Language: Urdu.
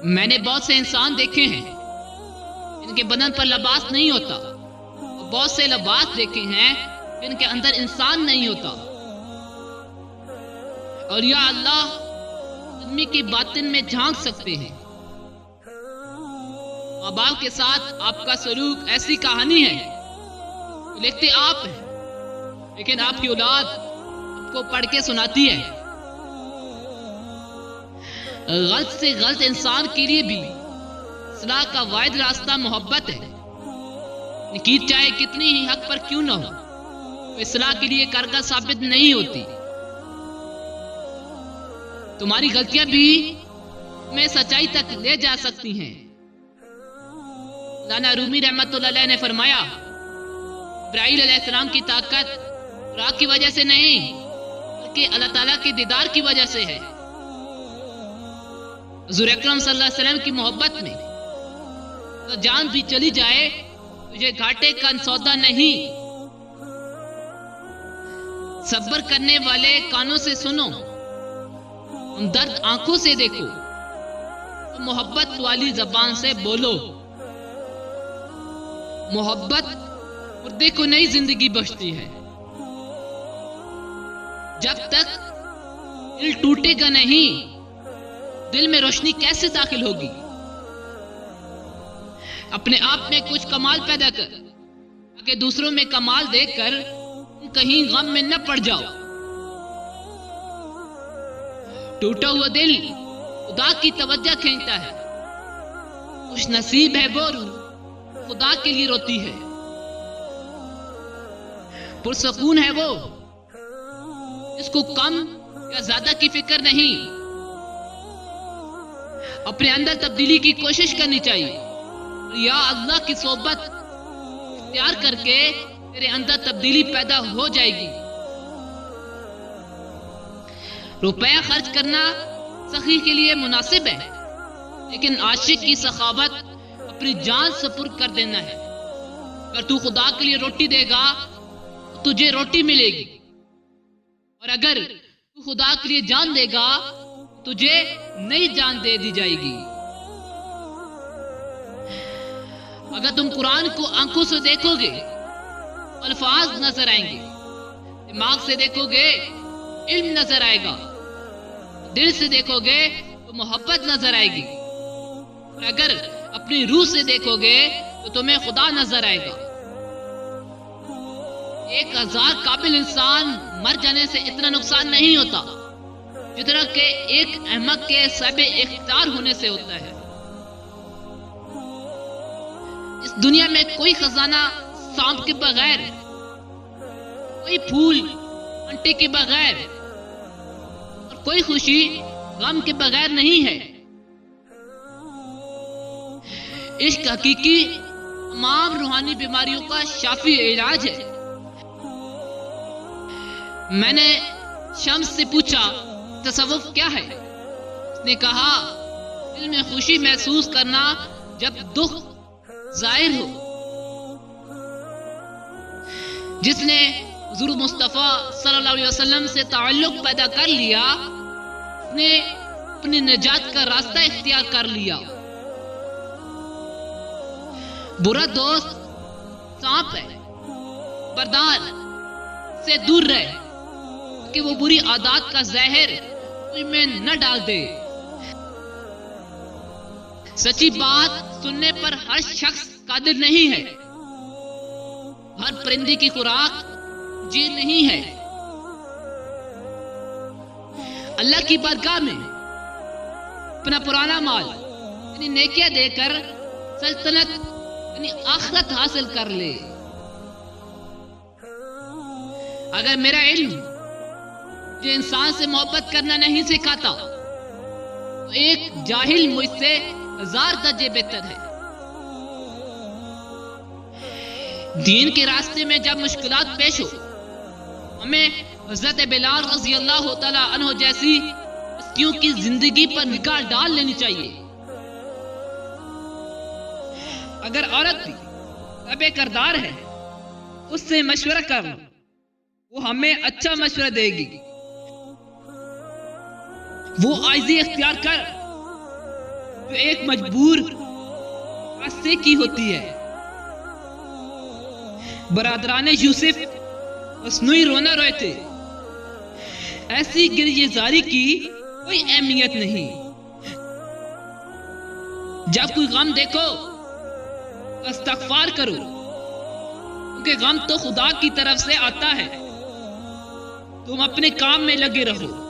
میں نے بہت سے انسان دیکھے ہیں جن کے بدن پر لباس نہیں ہوتا، اور بہت سے لباس دیکھے ہیں جن کے اندر انسان نہیں ہوتا۔ اور یا اللہ آدمی کی باطن میں جھانک سکتے ہیں۔ ماں باپ کے ساتھ آپ کا سلوک ایسی کہانی ہے، لکھتے آپ ہیں لیکن آپ کی اولاد آپ کو پڑھ کے سناتی ہے۔ غلط سے غلط انسان کے لیے بھی اصلاح کا واحد راستہ محبت ہے۔ نکیت چاہے کتنی ہی حق پر کیوں نہ ہو، وہ اصلاح کے لیے کارگر ثابت نہیں ہوتی۔ تمہاری غلطیاں بھی تمہیں سچائی تک لے جا سکتی ہیں۔ مولانا رومی رحمت اللہ علیہ نے فرمایا، ابراہیل علیہ السلام کی طاقت خوراک کی وجہ سے نہیں بلکہ اللہ تعالیٰ کے دیدار کی وجہ سے ہے۔ حضور اکرم صلی اللہ علیہ وسلم کی محبت میں تو جان بھی چلی جائے تجھے گھاٹے کا سودا نہیں۔ صبر کرنے والے کانوں سے سنو، درد آنکھوں سے دیکھو، محبت والی زبان سے بولو۔ محبت مردے کو نئی زندگی بخشتی ہے۔ جب تک دل ٹوٹے گا نہیں، دل میں روشنی کیسے داخل ہوگی؟ اپنے آپ میں کچھ کمال پیدا کر تاکہ دوسروں میں کمال دیکھ کر تم کہیں غم میں نہ پڑ جاؤ۔ ٹوٹا ہوا دل خدا کی توجہ کھینچتا ہے۔ خوش نصیب ہے وہ روح خدا کے لیے روتی ہے۔ پرسکون ہے وہ جس کو کم یا زیادہ کی فکر نہیں۔ اپنے اندر تبدیلی کی کوشش کرنی چاہیے، یا اللہ کی صحبت اختیار کر کے تیرے اندر تبدیلی پیدا ہو جائے گی۔ روپیہ خرچ کرنا سخی کے لیے مناسب ہے، لیکن عاشق کی سخاوت اپنی جان سپرد کر دینا ہے۔ اگر تو خدا کے لیے روٹی دے گا تو تجھے روٹی ملے گی، اور اگر تو خدا کے لیے جان دے گا تجھے نئی جان دے دی جائے گی۔ اگر تم قرآن کو آنکھوں سے دیکھو گے الفاظ نظر آئیں گے، دماغ سے دیکھو گے علم نظر آئے گا، دل سے دیکھو گے تو محبت نظر آئے گی، اور اگر اپنی روح سے دیکھو گے تو تمہیں خدا نظر آئے گا۔ 1000 قابل انسان مر جانے سے اتنا نقصان نہیں ہوتا جتنا کہ ایک احمق کے صاحب اختیار ہونے سے ہوتا ہے۔ اس دنیا میں کوئی خزانہ سانپ کے بغیر، کوئی پھول انٹے کے بغیر، اور کوئی خوشی غم کے بغیر نہیں ہے۔ عشق حقیقی تمام روحانی بیماریوں کا شافی علاج ہے۔ میں نے شمس سے پوچھا تصوف کیا ہے؟ اس نے کہا دل میں خوشی محسوس کرنا جب دکھ ظاہر ہو۔ جس نے حضور مصطفیٰ صلی اللہ علیہ وسلم سے تعلق پیدا کر لیا، اس نے اپنی نجات کا راستہ اختیار کر لیا۔ برا دوست سانپ ہے، بردار سے دور رہے کہ وہ بری عادات کا زہر تجھ میں نہ ڈال دے۔ سچی بات سننے پر ہر شخص قادر نہیں ہے۔ ہر پرندے کی خوراک جیل نہیں ہے۔ اللہ کی بارگاہ میں اپنا پرانا مال یعنی نیکیاں دے کر سلطنت یعنی آخرت حاصل کر لے۔ اگر میرا علم جو انسان سے محبت کرنا نہیں سکھاتا تو ایک جاہل مجھ سے 1000 درجے بہتر ہے۔ دین کے راستے میں جب مشکلات پیش ہو، ہمیں حضرت بلال رضی اللہ تعالی عنہ جیسی ہستیوں کی زندگی پر نگاہ ڈال لینی چاہیے۔ اگر عورت بھی تابع کردار ہے اس سے مشورہ کر، وہ ہمیں اچھا مشورہ دے گی۔ وہ عاجزی اختیار کر، جو ایک مجبور حادثے کی ہوتی ہے۔ برادران یوسف مصنوعی رونا روئے تھے۔ ایسی گریہ زاری کی کوئی اہمیت نہیں۔ جب کوئی غم دیکھو تو استغفار کرو، کیونکہ غم تو خدا کی طرف سے آتا ہے۔ تم اپنے کام میں لگے رہو۔